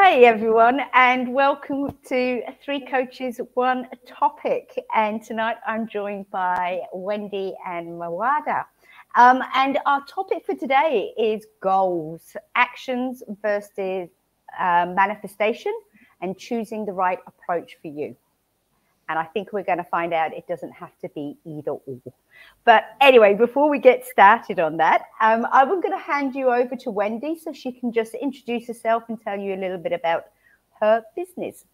Hi, everyone, and welcome to Three Coaches, One Topic. And tonight I'm joined by Wendy and Mawada. And our topic for today is goals, actions versus manifestation, and choosing the right approach for you. And I think we're going to find out it doesn't have to be either or. But anyway, before we get started on that, I'm going to hand you over to Wendy so she can just introduce herself and tell you a little bit about her business.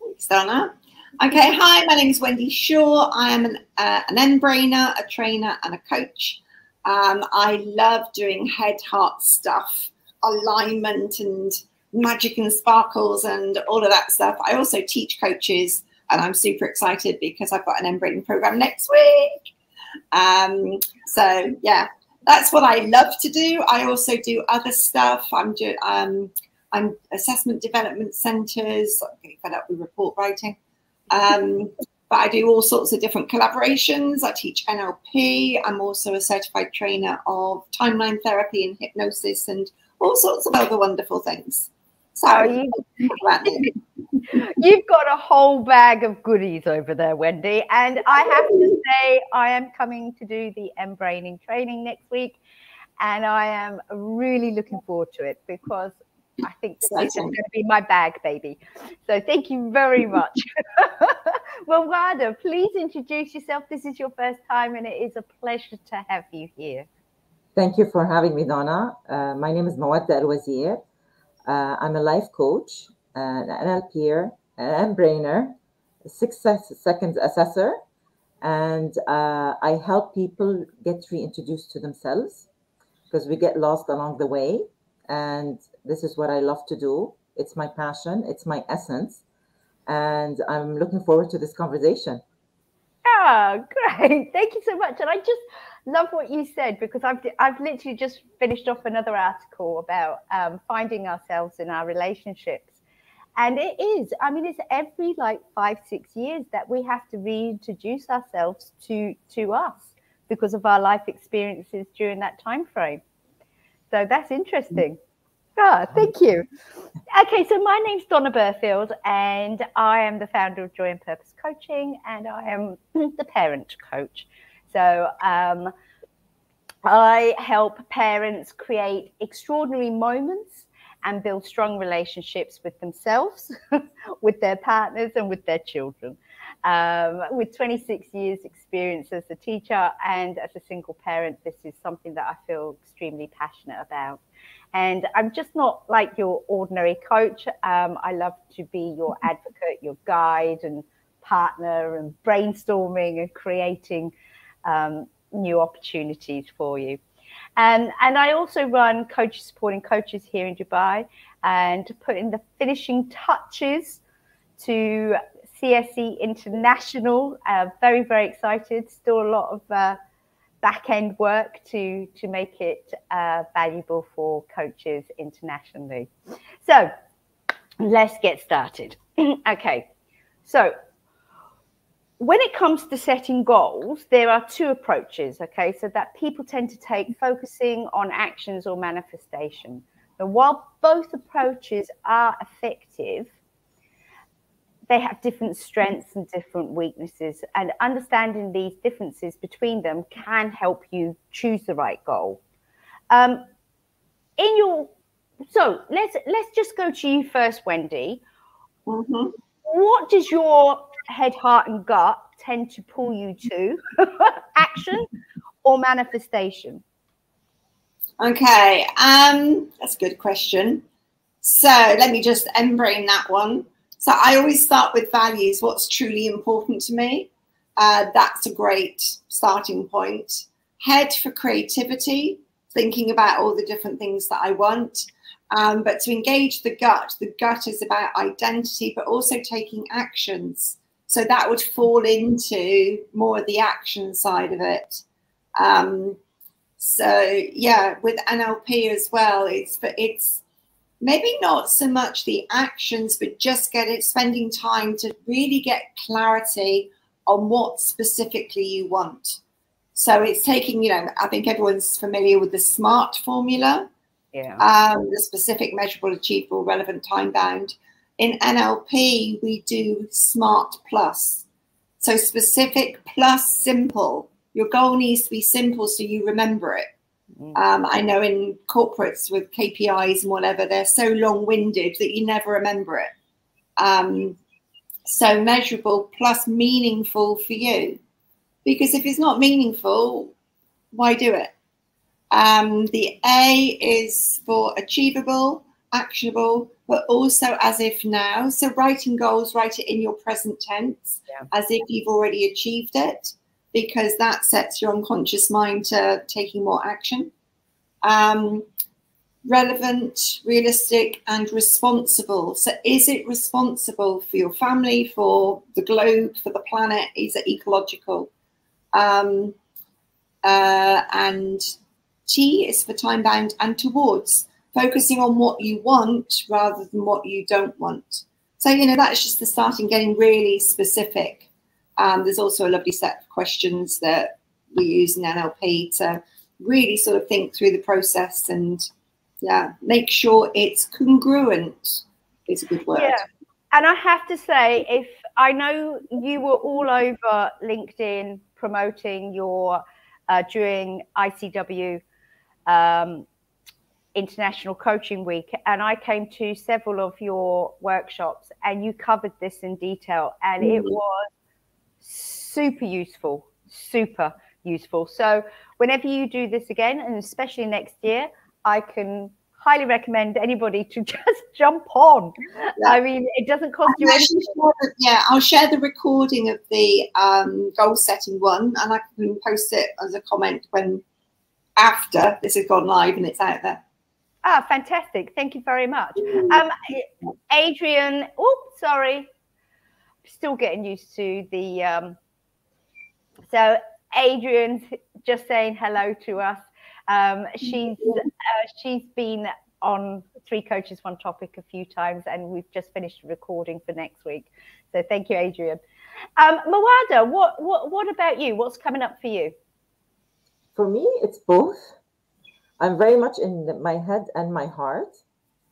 Thanks, Donna. Okay, hi, my name is Wendy Shaw. I am an end-brainer, a trainer and a coach. I love doing head-heart stuff, alignment and magic and sparkles and all of that stuff. I also teach coaches. And I'm super excited because I've got an end-braining program next week. So yeah, that's what I love to do. I also do other stuff. I'm assessment development centers. I'm getting fed up with report writing. But I do all sorts of different collaborations. I teach NLP. I'm also a certified trainer of timeline therapy and hypnosis and all sorts of other wonderful things. So you've got a whole bag of goodies over there, Wendy. And I have to say, I am coming to do the end-braining training next week. And I am really looking forward to it because I think this is going to be my bag, baby. So thank you very much. Well, Mawada, please introduce yourself. This is your first time and it is a pleasure to have you here. Thank you for having me, Donna. My name is Mawada Alwazir. I'm a life coach, an NLPer, an brainer, a 6 seconds assessor, and I help people get reintroduced to themselves because we get lost along the way. And this is what I love to do. It's my passion. It's my essence. And I'm looking forward to this conversation. Oh, great. Thank you so much. And I just love what you said because I've literally just finished off another article about finding ourselves in our relationships. And it is, I mean, it's every like 5-6 years that we have to reintroduce ourselves to us because of our life experiences during that time frame. So that's interesting. Ah, thank you. Okay, so my name's Donna Burfield and I am the founder of Joy and Purpose Coaching and I am the parent coach. So I help parents create extraordinary moments and build strong relationships with themselves, with their partners and with their children. With 26 years experience as a teacher and as a single parent, this is something that I feel extremely passionate about. And I'm just not like your ordinary coach. I love to be your advocate, your guide and partner and brainstorming and creating new opportunities for you. And I also run Coaches Supporting Coaches here in Dubai and putting the finishing touches to CSE International. Very, very excited. Still a lot of back-end work to make it valuable for coaches internationally. So let's get started. Okay, so when it comes to setting goals, there are two approaches, okay, so that people tend to take, focusing on actions or manifestation. And while both approaches are effective, they have different strengths and different weaknesses, and understanding these differences between them can help you choose the right goal. So let's just go to you first, Wendy. Mm-hmm. What does your head, heart, and gut tend to pull you to? Action or manifestation? Okay, that's a good question. So let me just end-brain that one. So I always start with values, what's truly important to me. That's a great starting point. Head for creativity, thinking about all the different things that I want. But to engage the gut is about identity, but also taking actions. So that would fall into more of the action side of it. So yeah, with NLP as well, it's maybe not so much the actions, but just spending time to really get clarity on what specifically you want. So it's taking, I think everyone's familiar with the SMART formula. The specific, measurable, achievable, relevant, time-bound. In NLP, we do SMART plus. So specific plus simple. Your goal needs to be simple so you remember it. I know in corporates with KPIs and whatever, they're so long-winded that you never remember it. So measurable plus meaningful for you. Because if it's not meaningful, why do it? The A is for achievable, actionable, but also as if now. So writing goals, write it in your present tense, as if you've already achieved it, because that sets your unconscious mind to taking more action. Relevant, realistic, and responsible. So is it responsible for your family, for the globe, for the planet? Is it ecological? And T is for time-bound and towards, focusing on what you want rather than what you don't want. So, you know, that's just the starting, getting really specific. There's also a lovely set of questions that we use in NLP to really sort of think through the process and, make sure it's congruent. It's a good word. Yeah, and I have to say, if I know you were all over LinkedIn promoting your during ICW International Coaching Week, and I came to several of your workshops, and you covered this in detail, and it was super useful. So whenever you do this again, and especially next year, I can highly recommend anybody to just jump on. I mean, it doesn't cost you anything. I'll share the recording of the goal setting one, and I can post it as a comment when after this has gone live and it's out there. Ah, fantastic. Thank you very much. Adrian, sorry. Still getting used to the... So Adrian's just saying hello to us. She's been on Three Coaches, One Topic a few times, and we've just finished recording for next week. So thank you, Adrian. Mawada, what about you? What's coming up for you? For me, it's both. I'm very much in my head and my heart.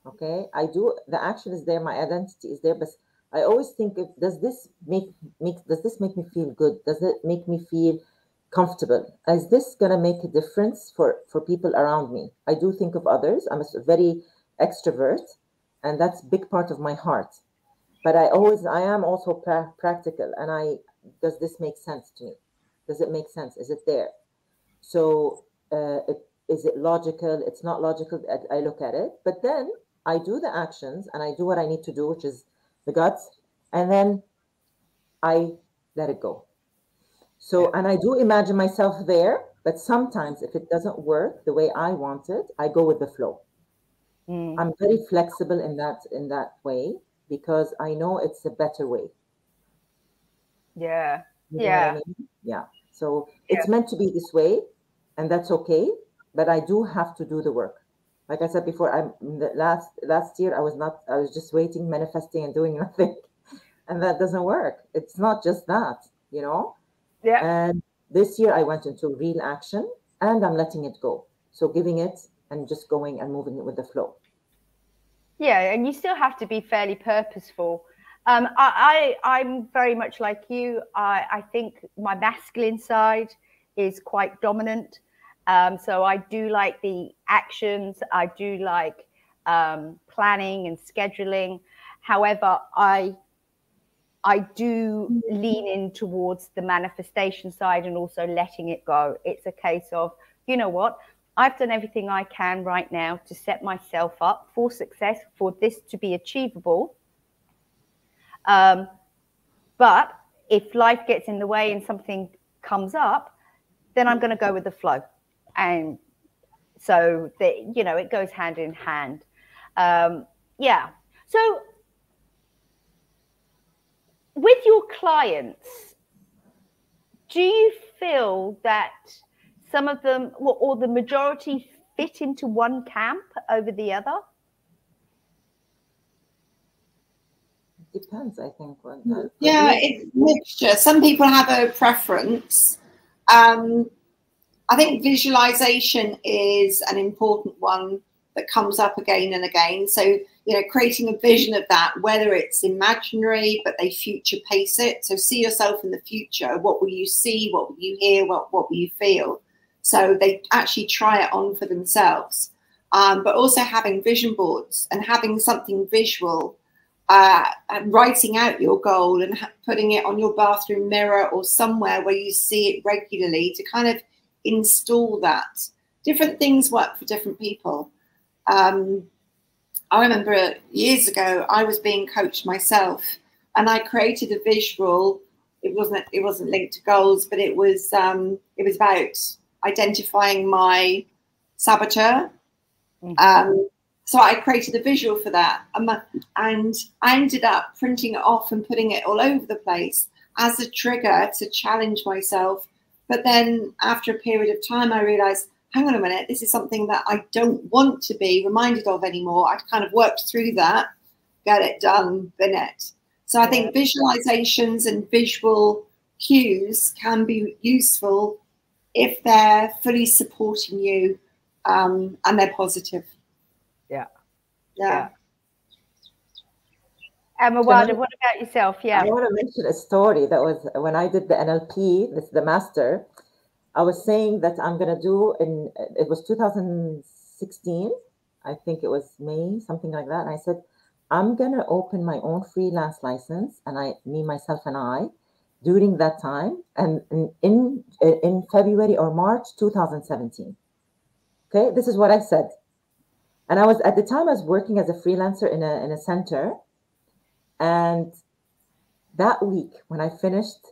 Okay, I do. The action is there. My identity is there. But I always think, does this make me feel good? Does it make me feel comfortable? Is this going to make a difference for people around me? I do think of others. I'm a very extrovert, and that's a big part of my heart. But I am also practical, and does this make sense to me? Does it make sense? Is it there? So is it logical? It's not logical. I look at it, but then I do the actions and I do what I need to do, which is the guts, and then I let it go. So, and I do imagine myself there, but sometimes if it doesn't work the way I want it, I go with the flow. I'm very flexible in that way, because I know it's a better way. Yeah. You know what I mean? Yeah. So it's meant to be this way, and that's okay. But I do have to do the work. Like I said before, last year I was just waiting, manifesting, and doing nothing, and that doesn't work. It's not just that, you know. Yeah. And this year I went into real action, and I'm letting it go. So giving it and just going and moving it with the flow. Yeah, and you still have to be fairly purposeful. I'm very much like you. I think my masculine side is quite dominant. So I do like the actions. I do like planning and scheduling. However, I do lean in towards the manifestation side and also letting it go. It's a case of, you know what? I've done everything I can right now to set myself up for success, for this to be achievable. But if life gets in the way and something comes up, then I'm going to go with the flow. And so, it goes hand in hand. Yeah. So with your clients, do you feel that some of them, or the majority, fit into one camp over the other? Depends, I think. It's a mixture. Some people have a preference. I think visualization is an important one that comes up again and again. So, you know, creating a vision of that, whether it's imaginary, but they future pace it. So see yourself in the future. What will you see? What will you hear? What will you feel? So they actually try it on for themselves. But also having vision boards and having something visual, and writing out your goal and putting it on your bathroom mirror or somewhere where you see it regularly to kind of install that. Different things work for different people. I remember years ago, I was being coached myself, and I created a visual. It wasn't linked to goals, but it was about identifying my saboteur. So I created a visual for that, and I ended up printing it off and putting it all over the place as a trigger to challenge myself. But then after a period of time, I realized, hang on a minute, this is something that I don't want to be reminded of anymore. I kind of worked through that, get it done, bin it. So I think visualizations and visual cues can be useful if they're fully supporting you, and they're positive. Yeah. Mawada, what about yourself? Yeah. I want to mention a story that was when I did the NLP, the master. I was saying that I'm going to do it was 2016. I think it was May, something like that. And I said, I'm going to open my own freelance license, and myself and I, during that time, and in February or March 2017. Okay, this is what I said. And I was, at the time, I was working as a freelancer in a center. And that week, when I finished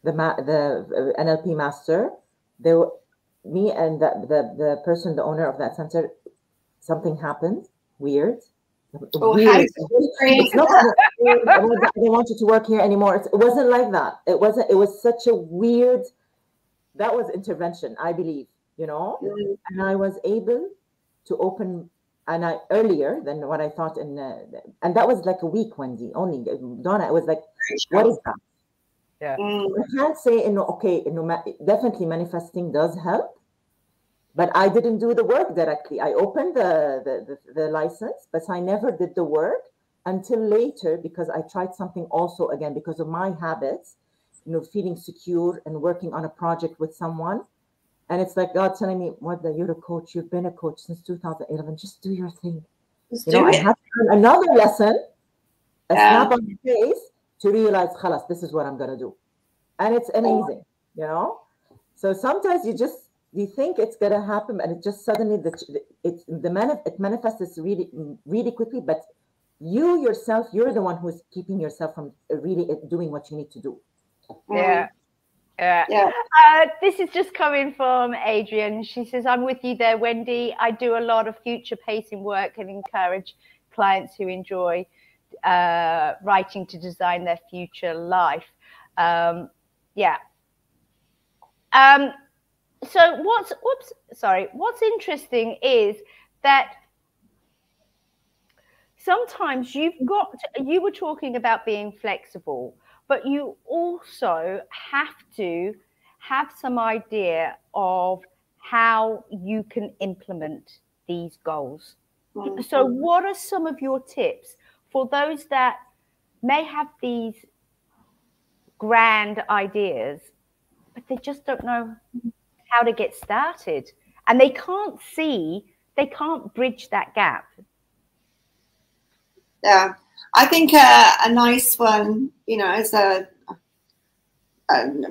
the NLP master, me and the person, the owner of that center, something happened weird. Weird. It's not that I don't want you to work here anymore. It wasn't like that. It was such a weird, that was intervention, I believe, you know. And I was able to open, and earlier than what I thought, and that was like a week, Wendy, only. Donna, it was like, what is that? Yeah. I can't say, definitely manifesting does help, but I didn't do the work directly. I opened the license, but I never did the work until later, because I tried something also, again, because of my habits, feeling secure and working on a project with someone. And it's like God telling me, Mawada, you're a coach. You've been a coach since 2011. Just do your thing. I had to learn another lesson, a snap on the face, to realize, khalas, this is what I'm going to do. And it's amazing, So sometimes you think it's going to happen, and it just suddenly, it manifests really, really quickly. But you yourself, you're the one who's keeping yourself from really doing what you need to do. Yeah. This is just coming from Adrian. She says, I'm with you there, Wendy. I do a lot of future pacing work and encourage clients who enjoy writing to design their future life. So what's interesting is that sometimes you were talking about being flexible, but you also have to have some idea of how you can implement these goals. Mm-hmm. So what are some of your tips for those that may have these grand ideas, but they just don't know how to get started, and they can't bridge that gap? Yeah, I think a nice one, as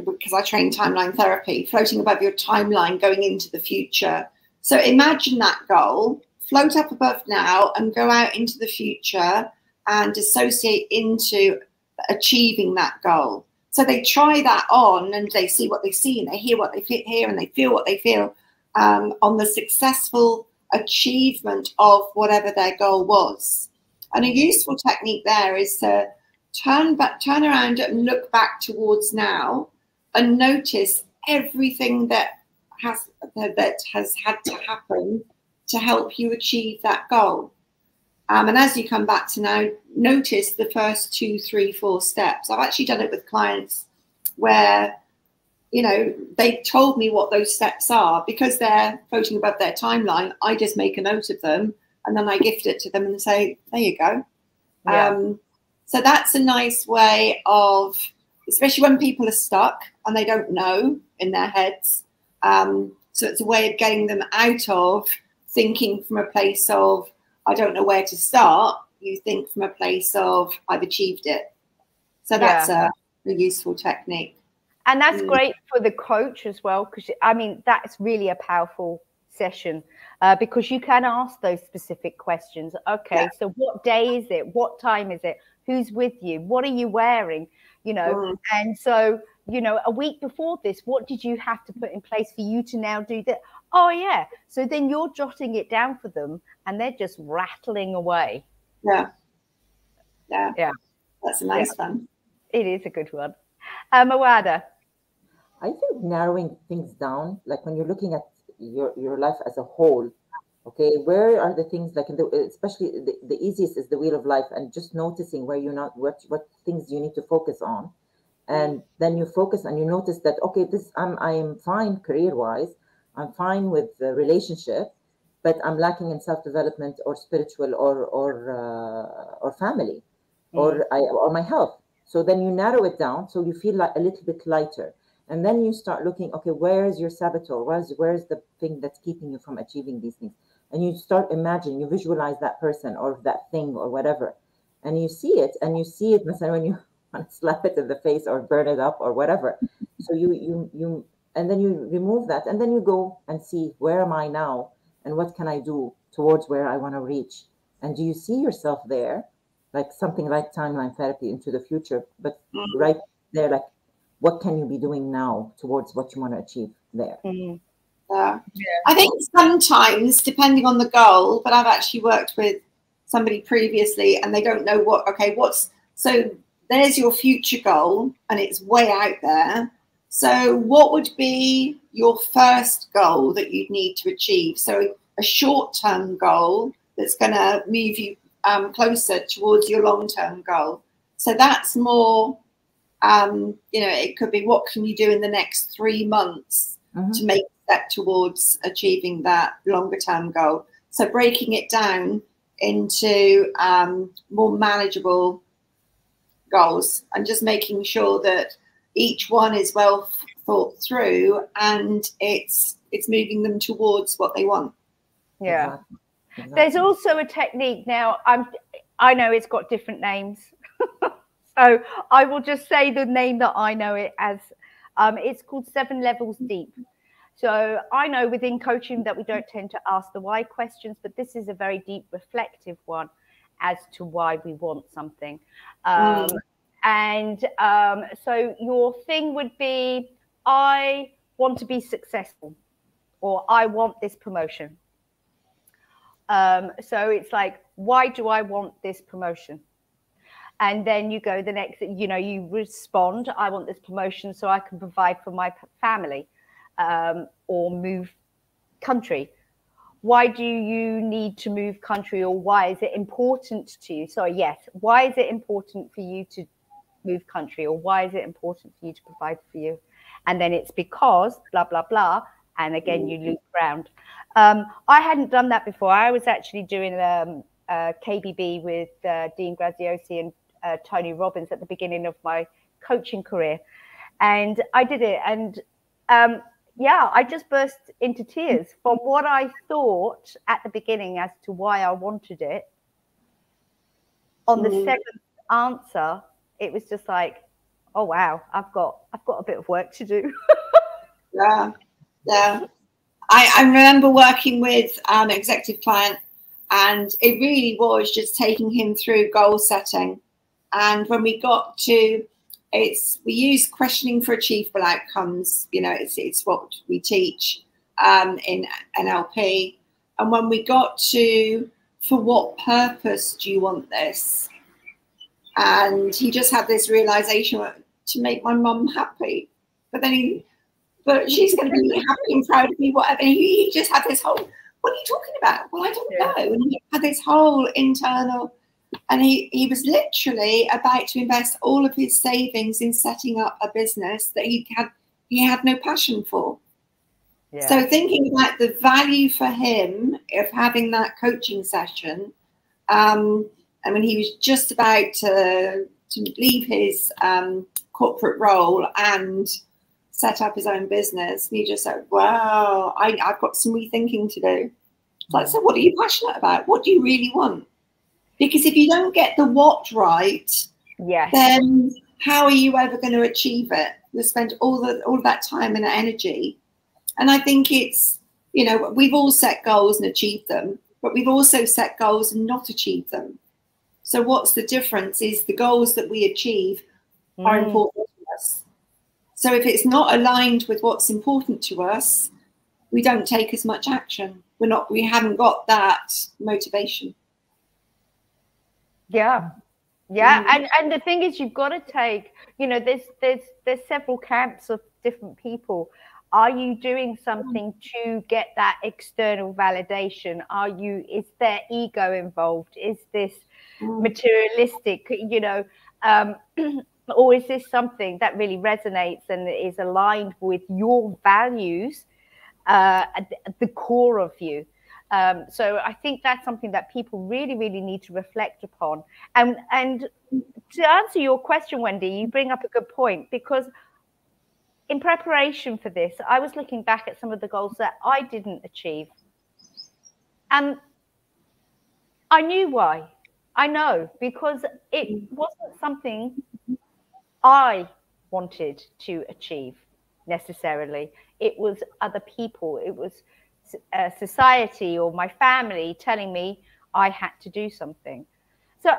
because I train timeline therapy, floating above your timeline going into the future. So imagine that goal, float up above now and go out into the future and associate into achieving that goal. So they try that on, and they see what they see, and they hear what they hear, and they feel what they feel on the successful achievement of whatever their goal was. And a useful technique there is to turn around and look back towards now and notice everything that has had to happen to help you achieve that goal. And as you come back to now, notice the first 2, 3, 4 steps. I've actually done it with clients where, you know, they told me what those steps are. Because they're floating above their timeline, I just make a note of them and then I gift it to them and say, there you go. Yeah. So that's a nice way of, especially when people are stuck and they don't know in their heads. So it's a way of getting them out of thinking from a place of, I don't know where to start. You think from a place of, I've achieved it. So that's a useful technique. And that's great for the coach as well, because I mean, that's really a powerful session, because you can ask those specific questions. Okay, so what day is it? What time is it? Who's with you? What are you wearing? You know, and so, you know, a week before this, what did you have to put in place for you to now do that? Oh, yeah. So then you're jotting it down for them and they're just rattling away. Yeah. That's a nice one. It is a good one. Mawada. I think narrowing things down, like when you're looking at your life as a whole, okay, where are the things, like especially the easiest is the wheel of life, and just noticing where you're not, what things you need to focus on. And then you focus and you notice that, okay, I am fine career-wise, I'm fine with the relationship, but I'm lacking in self-development or spiritual or family or my health. So then you narrow it down so you feel like a little bit lighter. And then you start looking, okay, where's your saboteur? Where's the thing that's keeping you from achieving these things? And you start imagining, you visualize that person or that thing or whatever. And you see it, when you want to slap it in the face or burn it up or whatever. So you and then you remove that, and then you go and see, where am I now and what can I do towards where I want to reach? And do you see yourself there, like something like timeline therapy into the future, but right there, like, what can you be doing now towards what you want to achieve there? I think sometimes, depending on the goal, but I've actually worked with somebody previously and they don't know so there's your future goal and it's way out there. So what would be your first goal that you'd need to achieve? So a short-term goal that's going to move you closer towards your long-term goal. So that's more, you know, it could be, what can you do in the next 3 months to make a step towards achieving that longer-term goal? So breaking it down into more manageable goals and just making sure that each one is well thought through and it's moving them towards what they want. Yeah. Exactly. There's also a technique now. I know it's got different names. So I will just say the name that I know it as. It's called 7 levels deep. So I know within coaching that we don't tend to ask the why questions, but this is a very deep reflective one as to why we want something. And so your thing would be, I want to be successful, or I want this promotion. So it's like, why do I want this promotion? And then you go the next, you know, you respond, I want this promotion so I can provide for my family, or move country. Why do you need to move country, or why is it important to you? Sorry, yes. Why is it important for you to move country, or why is it important for you to provide for you? And then it's because blah, blah, blah. And again, you loop around. I hadn't done that before. I was actually doing KBB with Dean Graziosi and Tony Robbins at the beginning of my coaching career. And I did it. And yeah, I just burst into tears from what I thought at the beginning as to why I wanted it. On the 7th answer, it was just like, oh wow, I've got a bit of work to do. Yeah. I remember working with an executive client, and it really was just taking him through goal setting. And when we got to we use questioning for achievable outcomes. You know, it's what we teach in NLP. And when we got to, for what purpose do you want this? And he just had this realization, to make my mum happy. But she's going to be happy and proud of me, whatever. And he just had this whole, what are you talking about? Well, I don't know. And he had this whole internal, and he was literally about to invest all of his savings in setting up a business that he he had no passion for. Yeah. So thinking about the value for him of having that coaching session, and when he was just about to leave his corporate role and set up his own business, and he just said, wow, I've got some rethinking to do. It's like, so what are you passionate about? What do you really want? Because if you don't get the what right, yes, then how are you ever going to achieve it? You spend all that time and energy. And I think it's, you know, we've all set goals and achieved them, but we've also set goals and not achieved them. So what's the difference is the goals that we achieve are important to us. So if it's not aligned with what's important to us, we don't take as much action. We haven't got that motivation. Yeah. Yeah. And the thing is, you've got to take, you know, there's several camps of different people. Are you doing something to get that external validation? Is there ego involved? Is this materialistic, you know, or is this something that really resonates and is aligned with your values at the core of you? So I think that's something that people really, really need to reflect upon. And to answer your question, Wendy, you bring up a good point, because in preparation for this, I was looking back at some of the goals that I didn't achieve. And I knew why. I know, because it wasn't something I wanted to achieve necessarily. It was other people. It was society or my family telling me I had to do something. So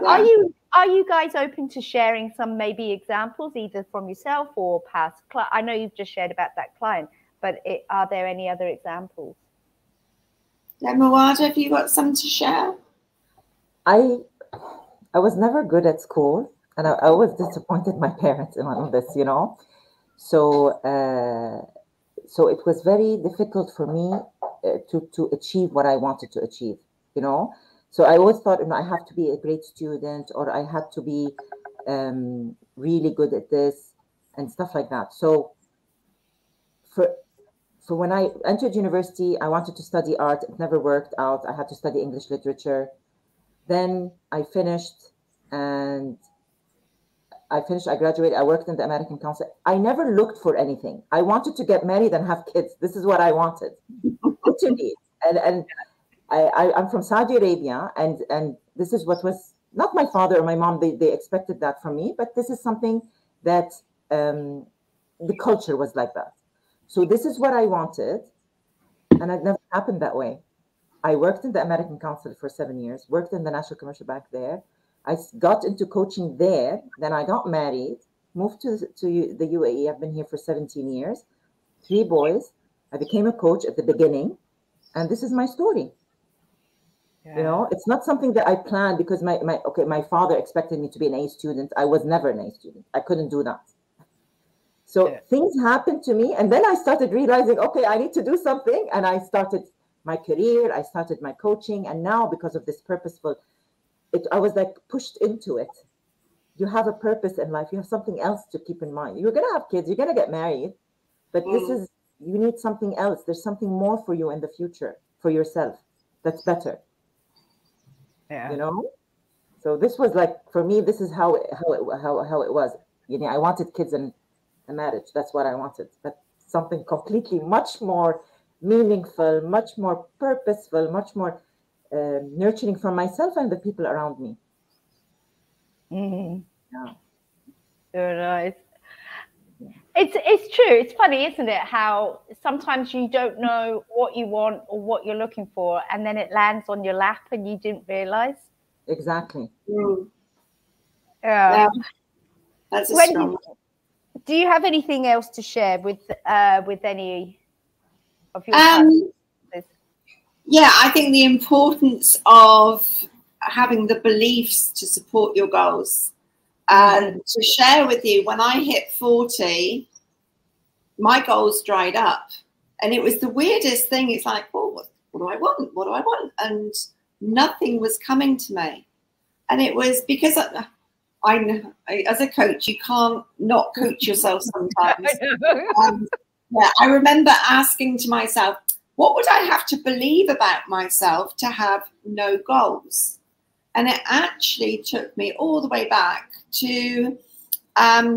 are you guys open to sharing some maybe examples, either from yourself or past clients? I know you've just shared about that client, but are there any other examples? Yeah, Mawada, have you got some to share? I was never good at school, and I always disappointed my parents in all this, you know. So so it was very difficult for me to achieve what I wanted to achieve, you know. So I always thought, you know, I have to be a great student, or I had to be really good at this and stuff like that. So for when I entered university, I wanted to study art. It never worked out. I had to study English literature. Then I finished, and I graduated. I worked in the American Council. I never looked for anything. I wanted to get married and have kids. This is what I wanted, literally. And I'm from Saudi Arabia, and this is what was, not my father or my mom, they expected that from me, but this is something that the culture was like that. So this is what I wanted, and it never happened that way. I worked in the American Council for 7 years, worked in the National Commercial Bank there. I got into coaching there. Then I got married, moved to the UAE. I've been here for 17 years, 3 boys. I became a coach at the beginning, and this is my story. Yeah. You know, it's not something that I planned because my father expected me to be an A student. I was never an A student. I couldn't do that. So things happened to me, and then I started realizing, okay, I need to do something, and I started my career. I started my coaching, and now because of this purposeful, I was like pushed into it. You have a purpose in life. You have something else to keep in mind. You're gonna have kids. You're gonna get married, but you need something else. There's something more for you in the future for yourself. That's better. Yeah. You know. So this was like, for me, this is how it was. You know, I wanted kids and a marriage. That's what I wanted. But something completely much more meaningful, much more purposeful, much more nurturing for myself and the people around me. Yeah. So nice. It's true. It's funny, isn't it? How sometimes you don't know what you want or what you're looking for, and then it lands on your lap and you didn't realize. Exactly. Yeah. That's a strong. Do you have anything else to share with any of your Yeah, I think the importance of having the beliefs to support your goals. And to share with you, when I hit 40, my goals dried up. And it was the weirdest thing. It's like, well, what do I want? What do I want? And nothing was coming to me. And it was because I as a coach, you can't not coach yourself sometimes. Yeah, I remember asking to myself, what would I have to believe about myself to have no goals? And it actually took me all the way back to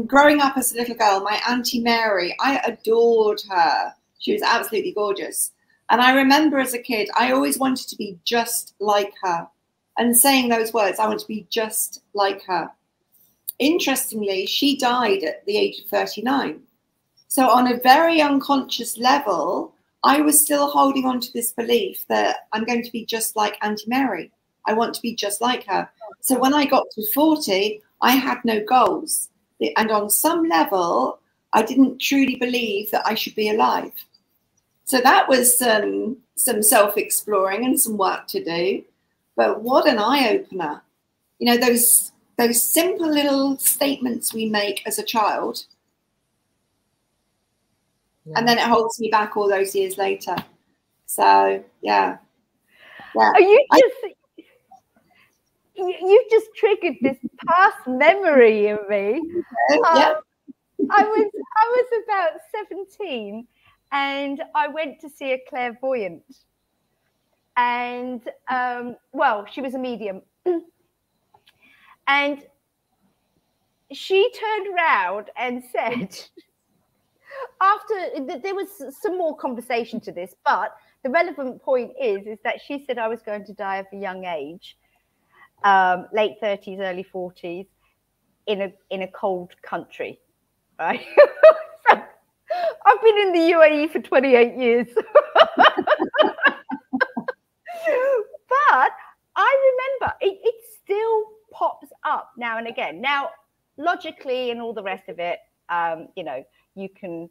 growing up as a little girl. My Auntie Mary, I adored her. She was absolutely gorgeous. And I remember as a kid, I always wanted to be just like her. And saying those words, I want to be just like her. Interestingly, she died at the age of 39. So on a very unconscious level, I was still holding on to this belief that I'm going to be just like Auntie Mary. I want to be just like her. So when I got to 40, I had no goals. And on some level, I didn't truly believe that I should be alive. So that was some self-exploring and some work to do. But what an eye-opener. You know, those simple little statements we make as a child, and then it holds me back all those years later. So yeah. Are you just triggered this past memory in me. Yeah. I was about 17 and I went to see a clairvoyant, and well, she was a medium. And she turned around and said, after there was some more conversation to this, but the relevant point is that she said I was going to die of a young age, late 30s, early 40s, in a cold country, right? So, I've been in the UAE for 28 years. But I remember it still pops up now and again. Now, logically and all the rest of it, you know, you can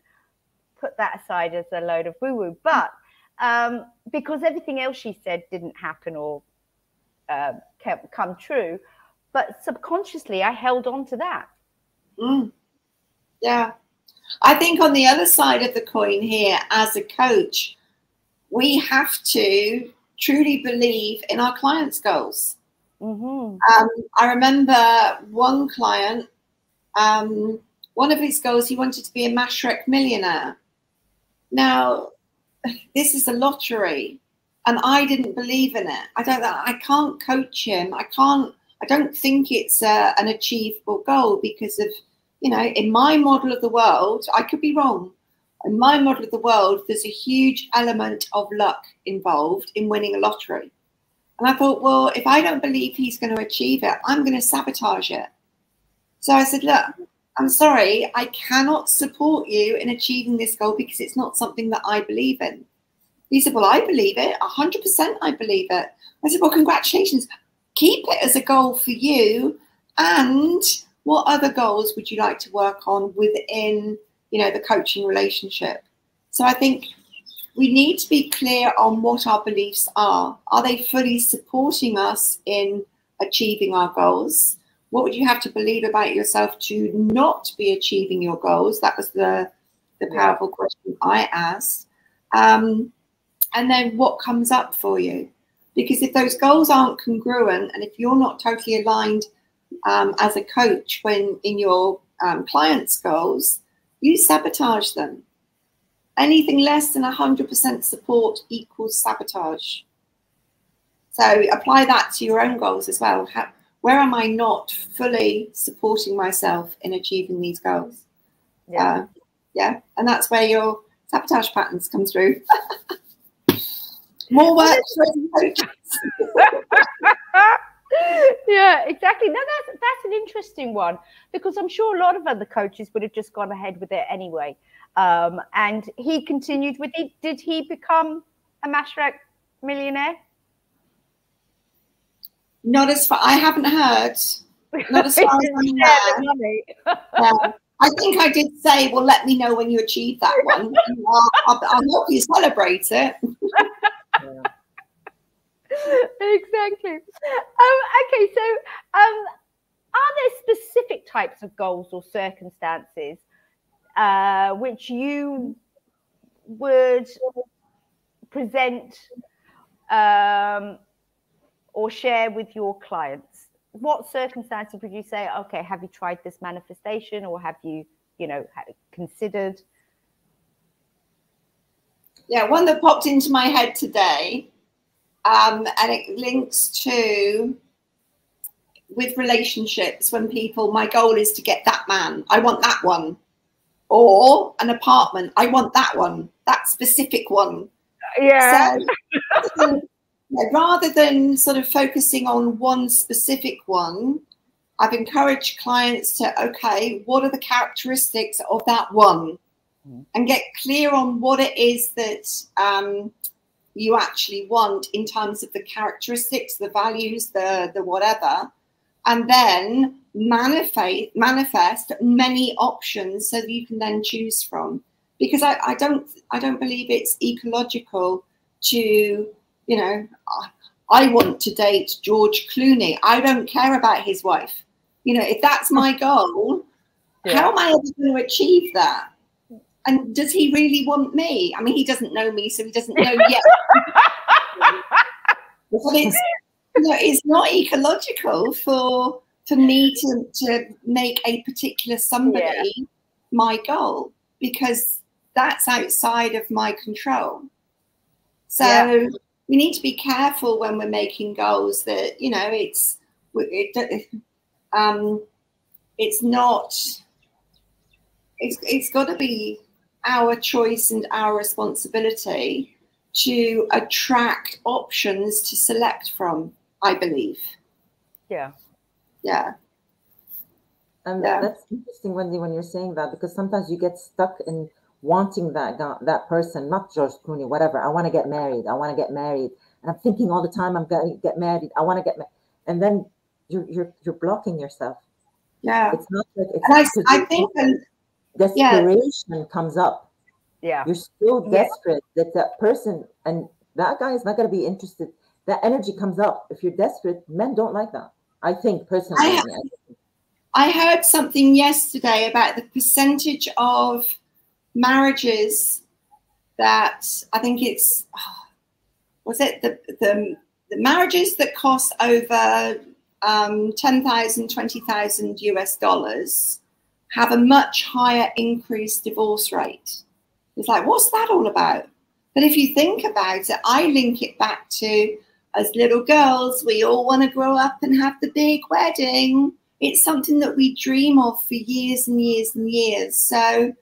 put that aside as a load of woo-woo. But because everything else she said didn't happen or come true, but subconsciously I held on to that. Yeah. I think on the other side of the coin here, as a coach, we have to truly believe in our clients' goals. I remember one client, one of his goals, he wanted to be a Mashrek millionaire. Now, this is a lottery, and I didn't believe in it. I can't coach him. I don't think it's an achievable goal because of, you know, in my model of the world, I could be wrong. In my model of the world, there's a huge element of luck involved in winning a lottery. And I thought, well, if I don't believe he's going to achieve it, I'm going to sabotage it. So I said, look, I'm sorry, I cannot support you in achieving this goal because it's not something that I believe in. He said, well, I believe it. 100% I believe it. I said, well, congratulations. Keep it as a goal for you. And what other goals would you like to work on within, you know, the coaching relationship? So I think we need to be clear on what our beliefs are. Are they fully supporting us in achieving our goals? What would you have to believe about yourself to not be achieving your goals? That was the powerful question I asked. And then what comes up for you? Because if those goals aren't congruent, and if you're not totally aligned as a coach when in your clients' goals, you sabotage them. Anything less than 100% support equals sabotage. So apply that to your own goals as well. Where am I not fully supporting myself in achieving these goals? Yeah. And that's where your sabotage patterns come through. More work for coaches. Yeah, exactly. No, that's an interesting one, because I'm sure a lot of other coaches would have just gone ahead with it anyway. And he continued with it. Did he become a Mashrek millionaire? Not as far. I haven't heard. Not as far as I'm aware. I think I did say, well, let me know when you achieve that one. I'll help you celebrate it. Exactly. Okay, so are there specific types of goals or circumstances which you would present or share with your clients? What circumstances would you say, okay, have you tried this manifestation, or have you, you know, considered? Yeah, one that popped into my head today, and it links to with relationships when people, my goal is to get that man, I want that one, or an apartment, I want that one, that specific one. Yeah. So rather than sort of focusing on one specific one, I've encouraged clients to, okay, what are the characteristics of that one? And get clear on what it is that you actually want in terms of the characteristics, the values, the whatever, and then manifest many options so that you can then choose from. Because I don't believe it's ecological to, you know, I want to date George Clooney. I don't care about his wife. You know, if that's my goal, how am I ever going to achieve that? And does he really want me? I mean, he doesn't know me, so he doesn't know yet. But it's, you know, it's not ecological for me to make a particular somebody my goal, because that's outside of my control. So we need to be careful when we're making goals that, you know, it's got to be our choice and our responsibility to attract options to select from, I believe. Yeah. Yeah. And that's interesting, Wendy, when you're saying that, because sometimes you get stuck in wanting that person, not George Clooney, whatever. I want to get married. I want to get married. And I'm thinking all the time, I'm going to get married. I want to get married. And then you're blocking yourself. Yeah. It's not like it's I think desperation comes up. Yeah. You're so desperate that person, and that guy is not going to be interested. That energy comes up. If you're desperate, men don't like that. I think personally. I heard something yesterday about the percentage of marriages that, I think it's, was it the marriages that cost over 10,000, 20,000 US dollars have a much higher increased divorce rate. It's like, what's that all about? But if you think about it, I link it back to, as little girls, we all want to grow up and have the big wedding. It's something that we dream of for years and years and years. So,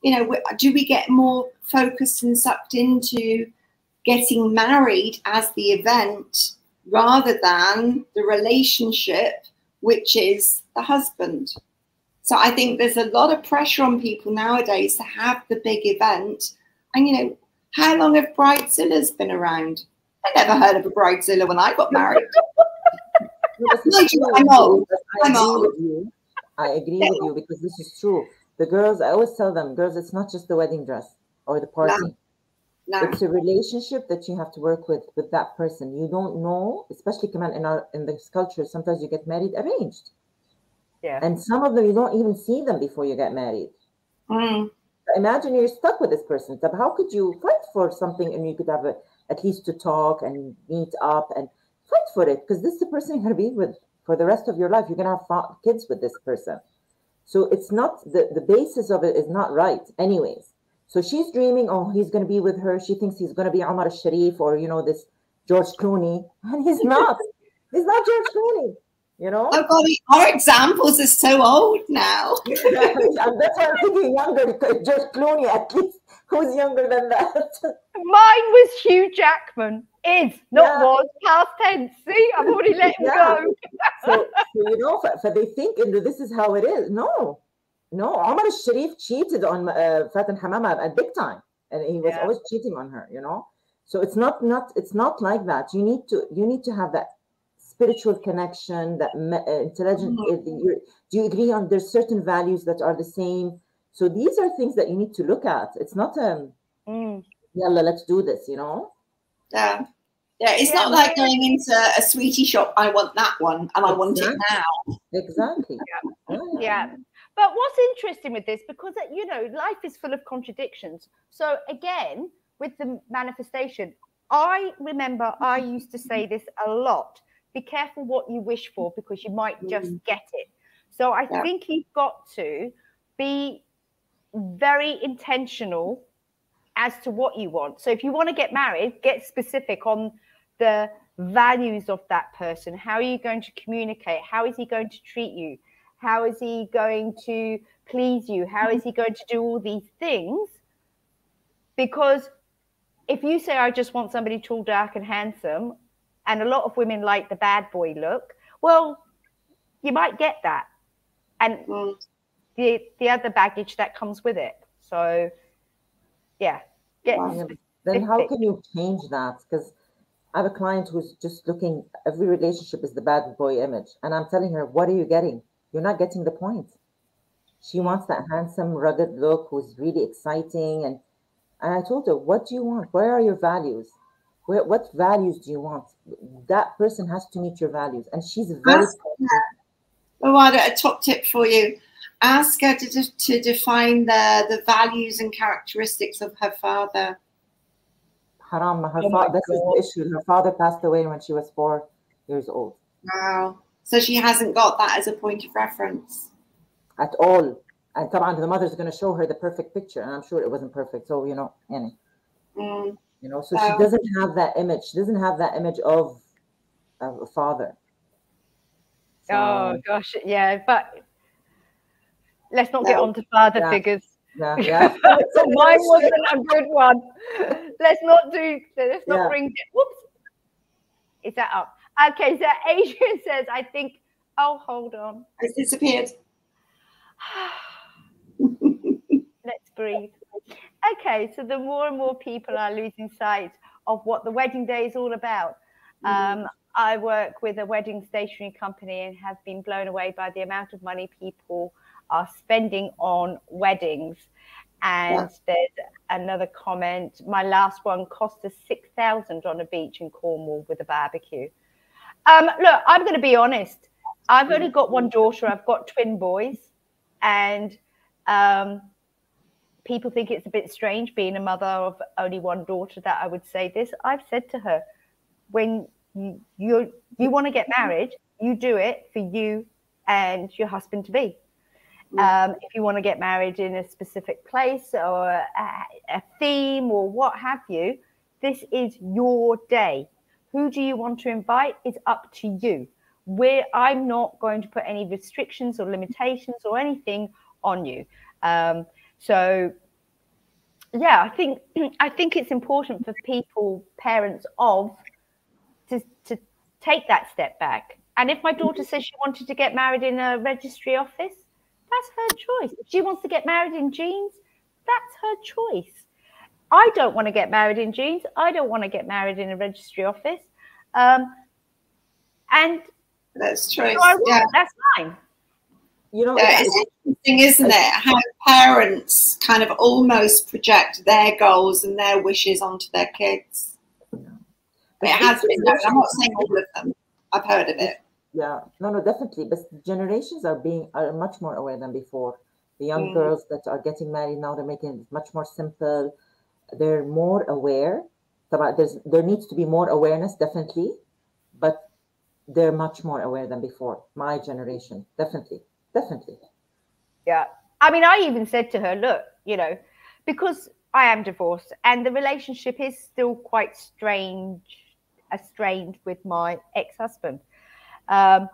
you know, do we get more focused and sucked into getting married as the event rather than the relationship, which is the husband? So I think there's a lot of pressure on people nowadays to have the big event. And, you know, how long have Bridezillas been around? I never heard of a Bridezilla when I got married. I'm old. I agree with you, because this is true. The girls, I always tell them, girls, it's not just the wedding dress or the party. No. It's a relationship that you have to work with that person. You don't know, especially in this culture, sometimes you get married arranged. Yeah. And some of them, you don't even see them before you get married. Imagine you're stuck with this person. So how could you fight for something, and you could have at least to talk and meet up and fight for it, because this is the person you're going to be with for the rest of your life. You're going to have kids with this person. So it's not, the basis of it is not right anyways. So she's dreaming, oh, he's going to be with her. She thinks he's going to be Omar al-Sharif or, you know, this George Clooney. And he's not. He's not George Clooney, you know? Oh, God, our examples are so old now. That's why I'm thinking younger, George Clooney at least. Who's younger than that? Mine was Hugh Jackman. Is, not was, past tense. See, I've already let him go. So, you know, for they think this is how it is. No, Omar al-Sharif cheated on Fatin Hamama at big time, and he was always cheating on her, you know. So it's not like that. You need to have that spiritual connection, that intelligent. Do you agree on there's certain values that are the same? So these are things that you need to look at. It's not yalla, let's do this, you know. Yeah, it's not like going into a sweetie shop. I want that one, and I want it now. Exactly. Yeah. But what's interesting with this, because, you know, life is full of contradictions. So again, with the manifestation, I remember I used to say this a lot. Be careful what you wish for, because you might just get it. So I think you've got to be very intentional as to what you want. So if you want to get married, get specific on the values of that person. How are you going to communicate? How is he going to treat you? How is he going to please you? How is he going to do all these things? Because if you say, I just want somebody tall, dark, and handsome, and a lot of women like the bad boy look, well, you might get that. And the other baggage that comes with it. So, yeah. Then how can you change that? Because I have a client who's just looking, every relationship is the bad boy image. And I'm telling her, what are you getting? You're not getting the point. She wants that handsome, rugged look who's really exciting. And I told her, what do you want? Where are your values? What values do you want? That person has to meet your values. And she's very... Mawada, a top tip for you. Ask her to define the values and characteristics of her father. Haram, this is the issue. Her father passed away when she was 4 years old. Wow. So she hasn't got that as a point of reference. At all. And the mother's going to show her the perfect picture. And I'm sure it wasn't perfect. So, so she doesn't have that image. She doesn't have that image of a father. So, oh, gosh. Yeah. But let's not get on to father figures. Yeah. So mine wasn't a good one. Let's not bring it. Whoops. Is that up? Okay, so Adrian says, I think, oh, hold on. It's disappeared. Let's breathe. Okay, so the more and more people are losing sight of what the wedding day is all about. I work with a wedding stationery company and have been blown away by the amount of money people are spending on weddings. And there's another comment. My last one cost us $6,000 on a beach in Cornwall with a barbecue. Look, I'm going to be honest. I've only got one daughter. I've got twin boys. And people think it's a bit strange being a mother of only one daughter that I would say this. I've said to her, when you want to get married, you do it for you and your husband to be. If you want to get married in a specific place or a theme or what have you, this is your day. Who do you want to invite is up to you. I'm not going to put any restrictions or limitations or anything on you. So, yeah, I think it's important for people, parents to take that step back. And if my daughter says she wanted to get married in a registry office, that's her choice. If she wants to get married in jeans, that's her choice. I don't want to get married in jeans. I don't want to get married in a registry office. And that's choice. So that's fine. It's interesting, isn't it? How parents kind of almost project their goals and their wishes onto their kids. It has been. I'm not saying all of them. I've heard of it. Yeah, no, definitely. But generations are much more aware than before. The young girls that are getting married now, they're making it much more simple. They're more aware. There needs to be more awareness, definitely, but they're much more aware than before. My generation, definitely. Yeah, I mean, I even said to her, look, because I am divorced and the relationship is still quite estranged with my ex-husband. Do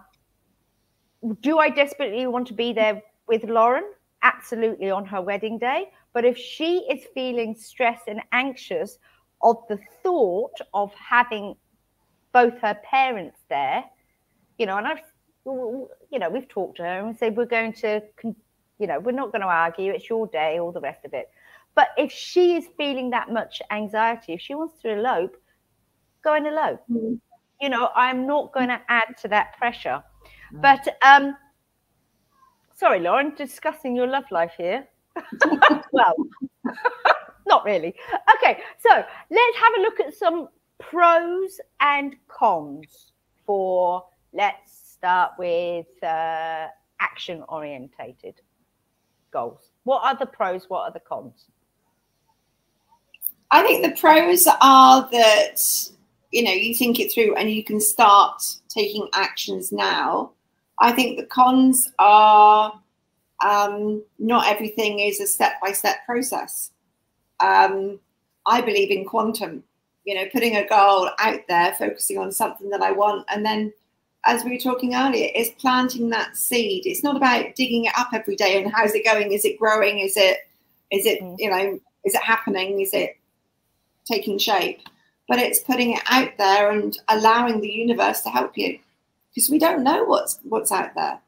I desperately want to be there with Lauren? Absolutely, on her wedding day. But if she is feeling stressed and anxious of the thought of having both her parents there, and we've talked to her and said, we're going to, we're not going to argue. It's your day, all the rest of it. But if she is feeling that much anxiety, if she wants to elope, go and elope. I'm not going to add to that pressure. But sorry, Lauren, discussing your love life here. Well, not really. Okay, so let's have a look at some pros and cons for, let's start with action-orientated goals. What are the pros? What are the cons? I think the pros are that, you think it through and you can start taking actions now. I think the cons are not everything is a step-by-step process. I believe in quantum, you know, putting a goal out there, focusing on something that I want. And then, as we were talking earlier, is planting that seed. It's not about digging it up every day and how's it going? Is it growing? Is it, you know, is it happening? Is it taking shape? But it's putting it out there and allowing the universe to help you, because we don't know what's out there.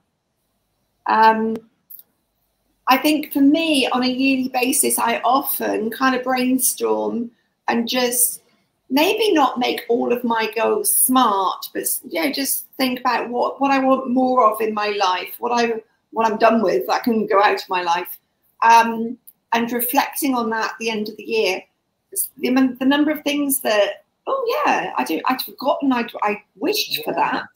I think for me, on a yearly basis, I often kind of brainstorm and just maybe not make all of my goals smart, but just think about what I want more of in my life, what I'm done with, that can go out of my life, and reflecting on that at the end of the year, the number of things that, oh yeah, I'd forgotten, I wished for that,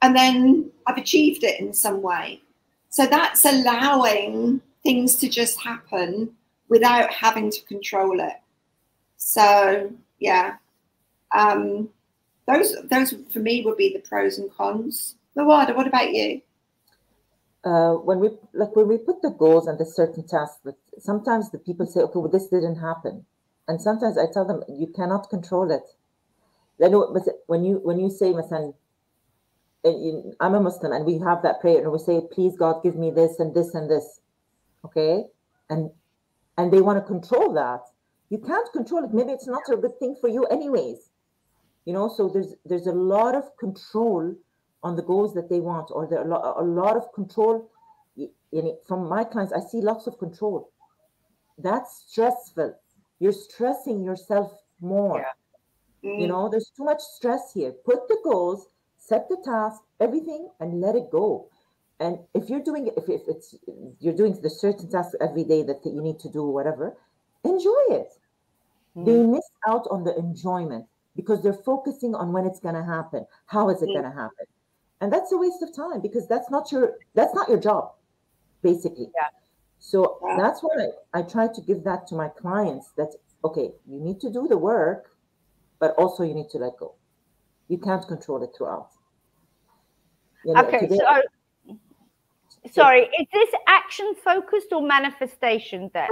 and then I've achieved it in some way. So that's allowing things to just happen without having to control it. So yeah, those for me would be the pros and cons. Mawada, what about you? When we put the goals and the certain tasks, but sometimes the people say, okay, well, this didn't happen, and sometimes I tell them you cannot control it. When you say, I'm a Muslim, and we have that prayer, and we say, please God, give me this and this and this, okay, and they want to control that. You can't control it. Maybe it's not a good thing for you anyways, you know. So there's a lot of control on the goals that they want, or there are a lot of control. From my clients, I see lots of control. That's stressful. You're stressing yourself more. Yeah. You know, there's too much stress here. Put the goals, set the task, everything, and let it go. And if you're doing you're doing the certain task every day that you need to do, whatever, enjoy it. They miss out on the enjoyment because they're focusing on when it's going to happen. How is it going to happen? And that's a waste of time, because that's not your job, basically. Yeah. So that's why I try to give that to my clients, that, okay, you need to do the work, but also you need to let go. You can't control it throughout. You know, okay, sorry, is this action focused or manifestation that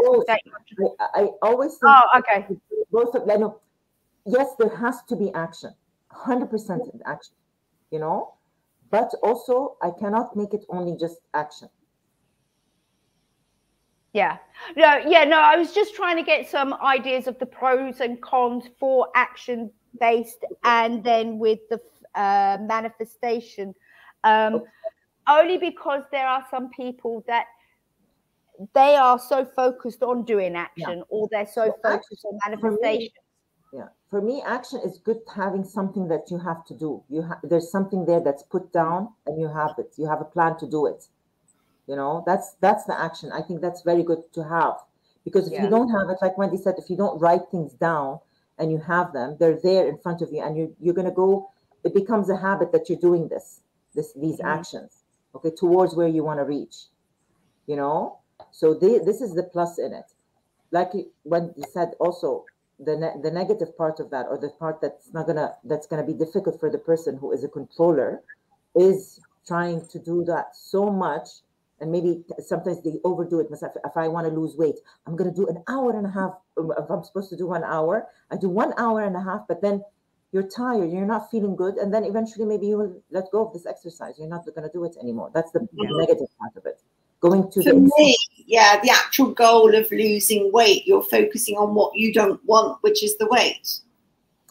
I always think, oh, okay, both of them. Yes, there has to be action, 100% action, you know, but also I cannot make it only just action. Yeah, no, I was just trying to get some ideas of the pros and cons for action based, and then with the manifestation, only because there are some people that they are so focused on doing action, or they're so focused on manifestation. For me, action is good, having something that you have to do. There's something there that's put down, and you have it. You have a plan to do it. You know, that's the action. I think that's very good to have, because if you don't have it, like Wendy said, if you don't write things down and you have them, they're there in front of you, and you're going to go, it becomes a habit that you're doing these actions, okay, towards where you want to reach, you know. So this is the plus in it. Like Wendy said, also the negative part of that, or the part that's gonna be difficult for the person who is a controller, is trying to do that so much. And maybe sometimes they overdo it. If I want to lose weight, I'm going to do an hour and a half. If I'm supposed to do 1 hour, I do 1 hour and a half, but then you're tired, you're not feeling good. And then eventually maybe you will let go of this exercise. You're not going to do it anymore. That's the negative part of it. Going to For me, the actual goal of losing weight, you're focusing on what you don't want, which is the weight.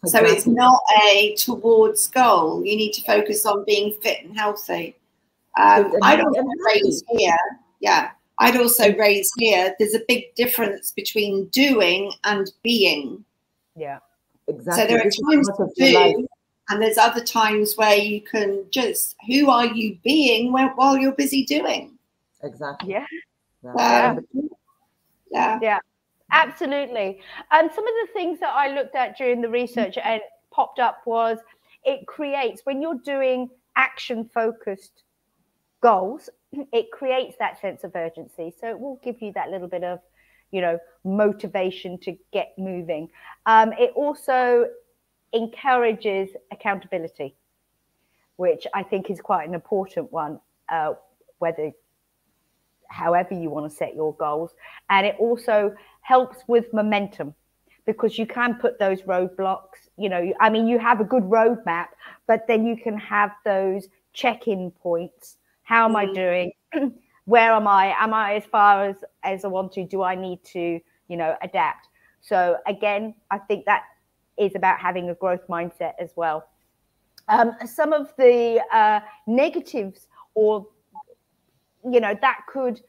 Exactly. So it's not a towards goal. You need to focus on being fit and healthy. I'd also raise here, I'd also raise here, there's a big difference between doing and being. Yeah, exactly. So there are times to do, and there's other times where you can just, who are you being while you're busy doing? Exactly. Yeah, absolutely. Some of the things that I looked at during the research and popped up was, it creates, when you're doing action focused goals, it creates that sense of urgency. So it will give you that little bit of, motivation to get moving. It also encourages accountability, which I think is quite an important one, however you want to set your goals. And it also helps with momentum, because you can put those roadblocks, you know, I mean, you have a good roadmap, but then you can have those check-in points. How am I doing? Where am I? Am I as far as I want to? Do I need to, you know, adapt? So again, I think that is about having a growth mindset as well. Some of the negatives, or, you know, that could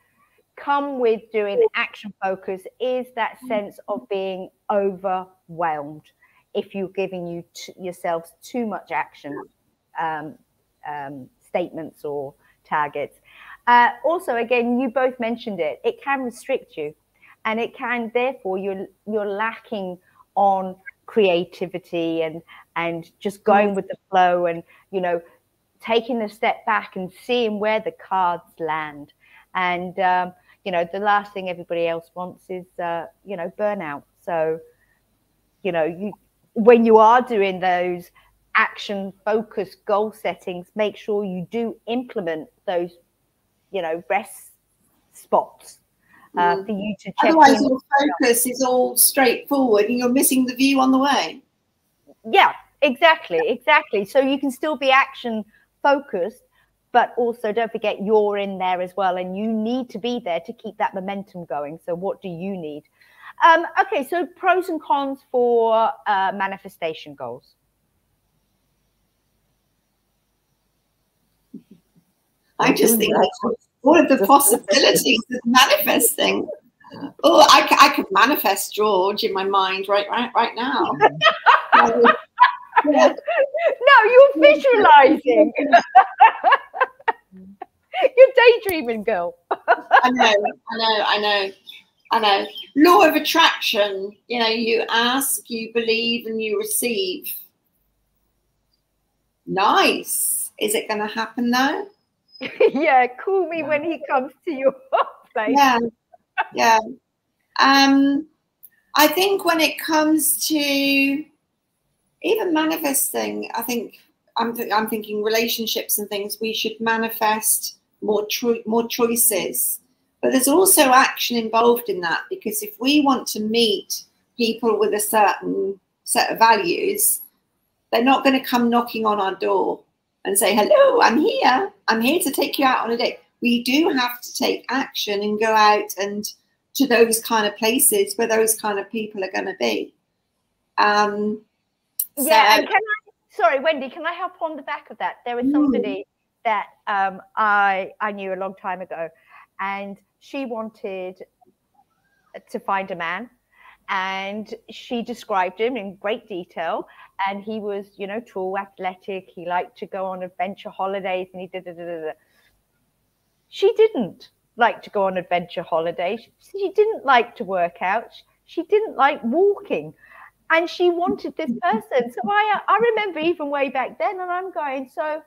come with doing action focus, is that sense of being overwhelmed if you're giving yourselves too much action statements or targets. Also, again, you both mentioned it, it can restrict you, and it can, therefore, you're lacking on creativity and just going with the flow, and, you know, taking a step back and seeing where the cards land. And you know, the last thing everybody else wants is you know, burnout. So, you know, when you are doing those action focused goal settings, make sure you do implement those, you know, rest spots for you to check. Otherwise, your focus is all straightforward and you're missing the view on the way. Yeah, exactly. So you can still be action focused, but also don't forget you're in there as well, and you need to be there to keep that momentum going. So what do you need? Okay, so pros and cons for manifestation goals. I just think all of the possibilities of manifesting. Oh, I could manifest George in my mind right now. Yeah. No, you're visualizing. You're daydreaming, girl. I know. Law of attraction. You know, you ask, you believe, and you receive. Nice. Is it going to happen though? Yeah, call me when he comes to your place. Yeah. I think when it comes to even manifesting, I think I'm thinking relationships and things. We should manifest more choices, but there's also action involved in that, because if we want to meet people with a certain set of values, they're not going to come knocking on our door and say, hello, I'm here to take you out on a date. We do have to take action and go out and to those kind of places where those kind of people are going to be. Yeah, and sorry, Wendy, can I help on the back of that? There was somebody that I knew a long time ago, and she wanted to find a man, and she described him in great detail, and he was, you know, tall, athletic, he liked to go on adventure holidays, and he did. She didn't like to go on adventure holidays. She didn't like to work out. She didn't like walking. And she wanted this person. So I remember even way back then, and I'm going, so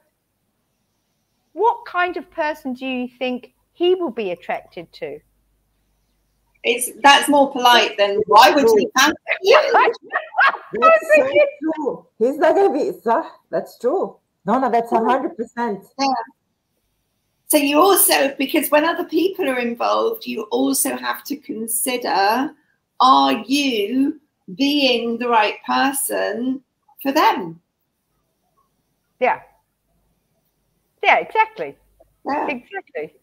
what kind of person do you think he will be attracted to? That's more polite than why would he have you? That's so true. He's not going to be, that's true. No, that's 100%. Yeah. So you also, because when other people are involved, you also have to consider, are you being the right person for them? Yeah, exactly. Yeah. Exactly.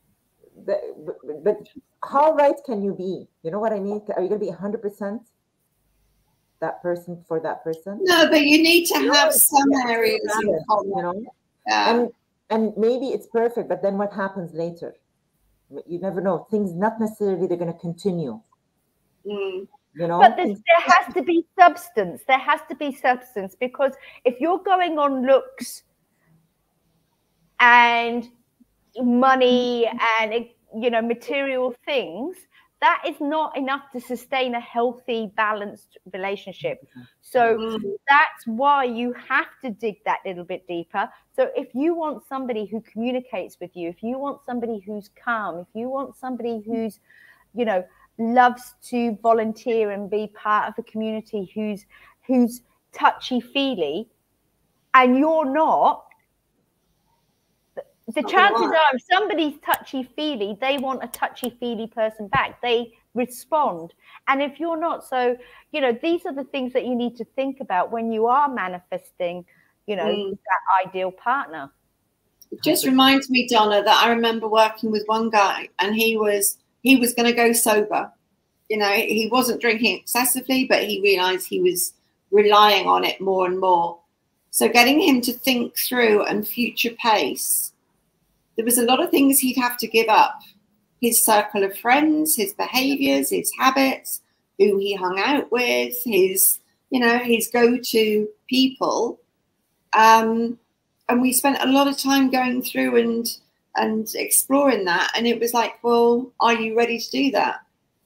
But how right can you be? You know what I mean? Are you going to be 100% that person for that person? No, but you need to have some areas in common. You know? Yeah. And maybe it's perfect, but then what happens later? You never know. Things not necessarily they're going to continue. You know? But there has to be substance. There has to be substance, because if you're going on looks and money and, you know, material things, that is not enough to sustain a healthy, balanced relationship. So that's why you have to dig that little bit deeper. So if you want somebody who communicates with you, if you want somebody who's calm, if you want somebody who's, you know, loves to volunteer and be part of a community, who's touchy-feely, and you're not, the chances are if somebody's touchy-feely, they want a touchy-feely person back. They respond. And if you're not, so, you know, these are the things that you need to think about when you are manifesting, you know, that ideal partner. It just reminds me, Donna, that I remember working with one guy, and he was going to go sober. You know, he wasn't drinking excessively, but he realized he was relying on it more and more. So getting him to think through and future pace, there was a lot of things he'd have to give up. His circle of friends, his behaviors, his habits, who he hung out with, his, you know, his go-to people. And we spent a lot of time going through and exploring that. And it was like, well, are you ready to do that?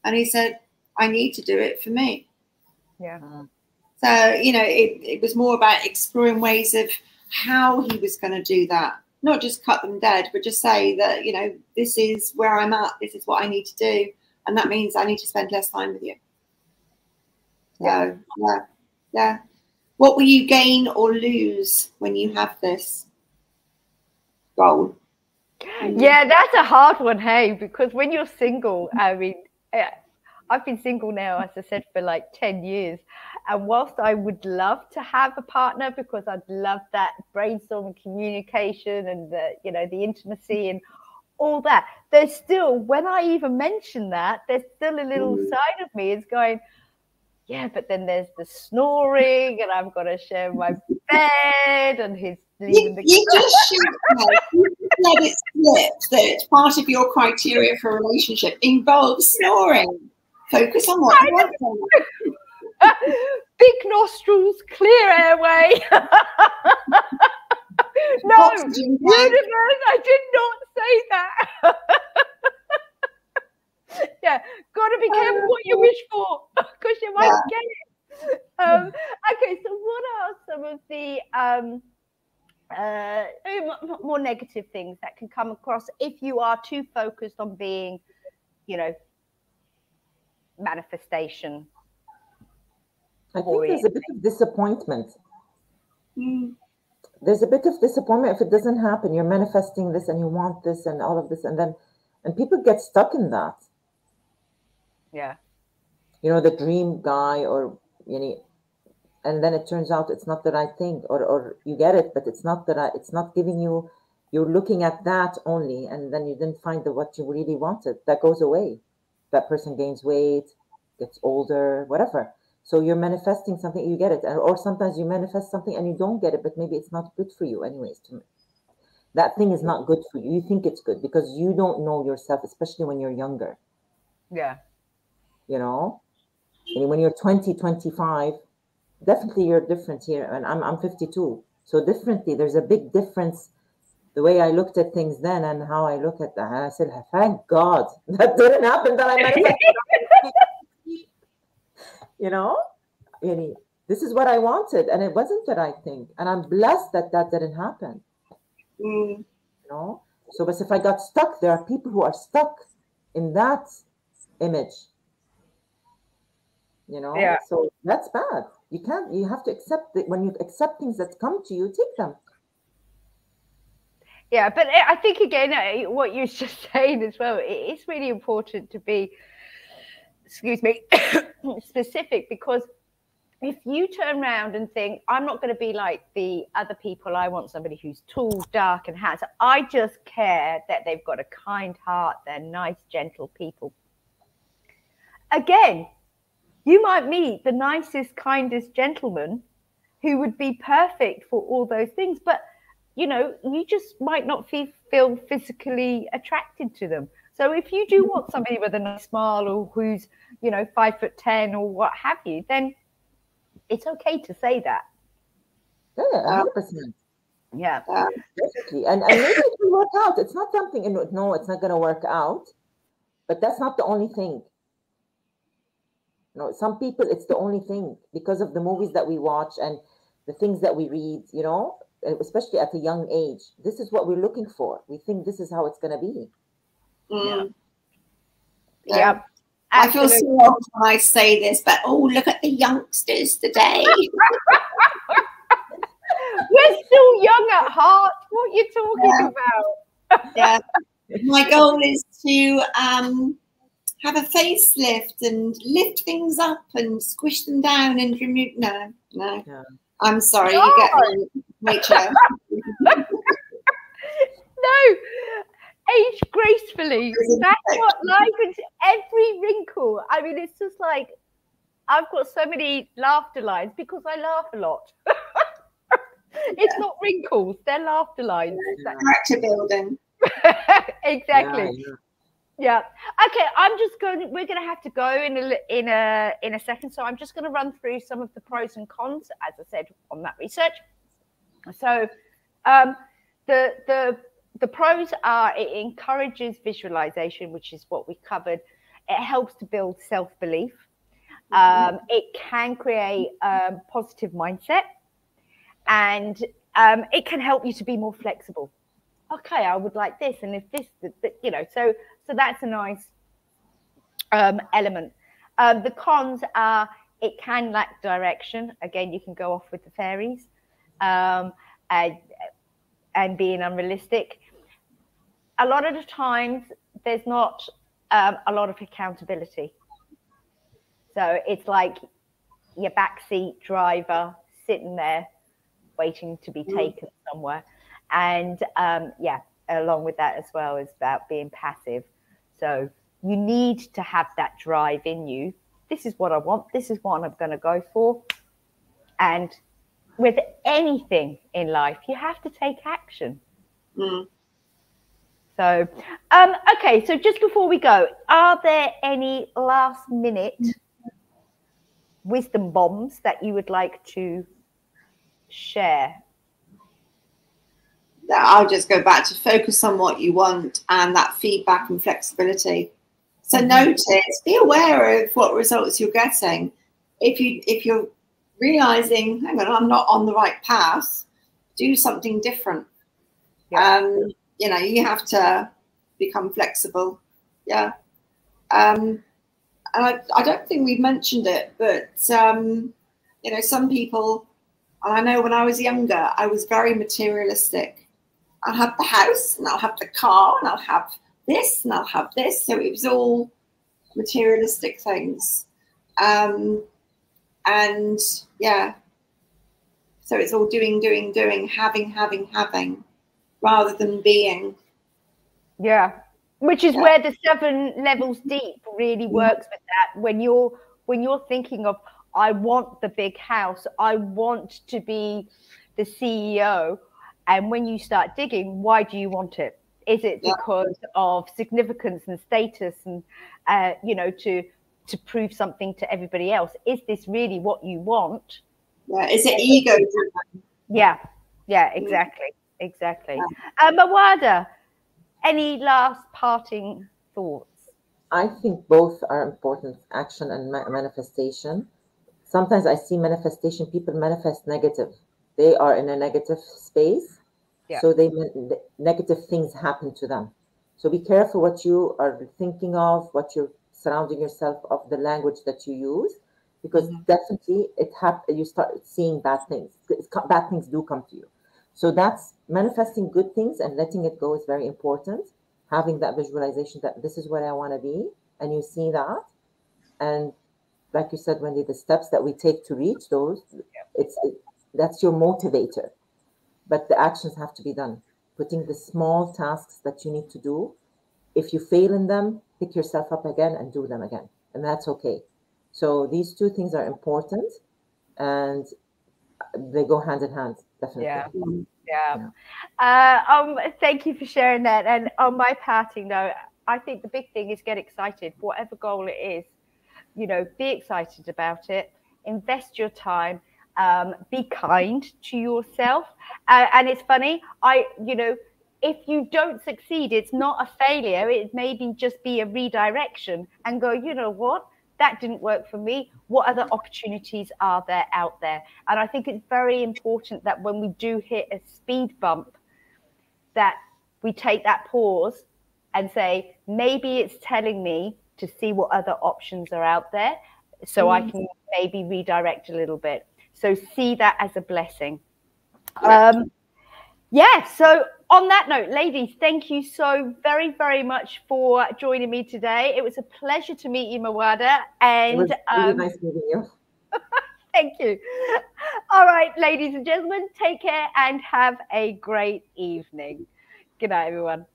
And he said, I need to do it for me. Yeah. So, you know, it was more about exploring ways of how he was going to do that. Not just cut them dead, but just say that, you know, this is where I'm at. This is what I need to do. And that means I need to spend less time with you. So, yeah. What will you gain or lose when you have this goal? Yeah, that's a hard one, hey, because when you're single, I mean, I've been single now, as I said, for like 10 years. And whilst I would love to have a partner, because I'd love that brainstorming communication and the, you know, the intimacy and all that, there's still, when I even mention that, there's still a little side of me is going, yeah, but then there's the snoring, and I've got to share my bed, and his leaving the. You just let it slip that part of your criteria for a relationship involves snoring. Focus on what you want. Big nostrils, clear airway. No, universe, I did not say that. Yeah, got to be careful what you wish for, because you might get it. Okay, so what are some of the more negative things that can come across if you are too focused on being, you know, manifestation? I think there's a bit of disappointment. There's a bit of disappointment if it doesn't happen. You're manifesting this and you want this and all of this, and people get stuck in that. Yeah. You know, the dream guy, or, you know, and then it turns out it's not the right thing, or you get it, but it's not it's not giving you, you're looking at that only, and then you didn't find what you really wanted. That goes away. That person gains weight, gets older, whatever. So you're manifesting something, you get it. Or sometimes you manifest something and you don't get it, but maybe it's not good for you anyways. That thing is not good for you. You think it's good because you don't know yourself, especially when you're younger. Yeah. You know, and when you're 20, 25, definitely you're different here. And I'm 52. So differently, there's a big difference. The way I looked at things then and how I look at that. And I said, thank God that didn't happen, that I manifested. You know, this is what I wanted, and it wasn't the right thing. And I'm blessed that that didn't happen. You know, so but if I got stuck, there are people who are stuck in that image. You know, so that's bad. You have to accept it. When you accept things that come to you, take them. Yeah, but I think, again, what you're just saying as well, it's really important to be, excuse me, specific, because if you turn around and think, I'm not going to be like the other people, I want somebody who's tall, dark and handsome. I just care that they've got a kind heart, they're nice, gentle people. Again, you might meet the nicest, kindest gentleman who would be perfect for all those things, but, you know, you just might not feel physically attracted to them. So if you do want somebody with a nice smile, or who's, you know, 5'10" or what have you, then it's okay to say that. Yeah, 100%. Yeah. Definitely. And maybe it will work out. It's not something, no, it's not going to work out. But that's not the only thing. No, some people, it's the only thing because of the movies that we watch and the things that we read, you know, especially at a young age. This is what we're looking for. We think this is how it's going to be. Yeah. I feel so old when I say this, but look at the youngsters today. We're still young at heart. What are you talking about? Yeah. My goal is to have a facelift and lift things up and squish them down and remove. No. Yeah. I'm sorry, you get Rachel. No, age gracefully. That's what life is. Every wrinkle. I mean, it's just like I've got so many laughter lines because I laugh a lot. It's not wrinkles; they're laughter lines. Character building. Exactly. Yeah. Okay. We're going to have to go in a second. So I'm just going to run through some of the pros and cons, as I said, on that research. So, the pros are it encourages visualization, which is what we covered. It helps to build self-belief. It can create a positive mindset, and it can help you to be more flexible. Okay, I would like this, and if this, you know, so that's a nice element. The cons are it can lack direction. Again, you can go off with the fairies, and being unrealistic. A lot of the times, there's not a lot of accountability. So it's like your backseat driver sitting there waiting to be taken somewhere. And along with that as well is about being passive. So you need to have that drive in you. This is what I want. This is what I'm going to go for. And with anything in life, you have to take action. So, okay. So just before we go, are there any last minute wisdom bombs that you would like to share? I'll just go back to focus on what you want and that feedback and flexibility. So notice, be aware of what results you're getting. If you're realizing, hang on, I'm not on the right path, do something different. You know, you have to become flexible. Yeah. And I don't think we've mentioned it, but you know, some people, and I know when I was younger, I was very materialistic. I'll have the house and I'll have the car and I'll have this and I'll have this. So it was all materialistic things. And yeah, so it's all doing, having, rather than being. Yeah, which is where the 7 levels deep really works with that. When you're thinking of, I want the big house, I want to be the CEO. And when you start digging, why do you want it? Is it because of significance and status and, you know, to prove something to everybody else? Is this really what you want? Yeah. Is it ego driven? Yeah. Yeah, exactly. Exactly. Mawada, any last parting thoughts? I think both are important, action and manifestation. Sometimes I see manifestation, people manifest negative. They are in a negative space, so negative things happen to them. So be careful what you are thinking of, what you're surrounding yourself of, the language that you use, because definitely you start seeing bad things. Bad things do come to you. So that's manifesting good things and letting it go is very important. Having that visualization that this is where I want to be, and you see that, and like you said, Wendy, the steps that we take to reach those, that's your motivator. But the actions have to be done. Putting the small tasks that you need to do. If you fail in them, pick yourself up again and do them again. And that's okay. So these 2 things are important and they go hand in hand, definitely. Thank you for sharing that. And on my parting note, I think the big thing is get excited, whatever goal it is. You know, be excited about it, invest your time, be kind to yourself. And it's funny, you know, if you don't succeed, it's not a failure. It maybe just be a redirection and go, you know what, that didn't work for me. What other opportunities are there out there? And I think it's very important that when we do hit a speed bump, that we take that pause and say, maybe it's telling me to see what other options are out there, so I can maybe redirect a little bit. So see that as a blessing. So on that note, ladies, thank you so very, very much for joining me today. It was a pleasure to meet you, Mawada. And it was really nice meeting you. Thank you. All right, ladies and gentlemen, take care and have a great evening. Good night, everyone.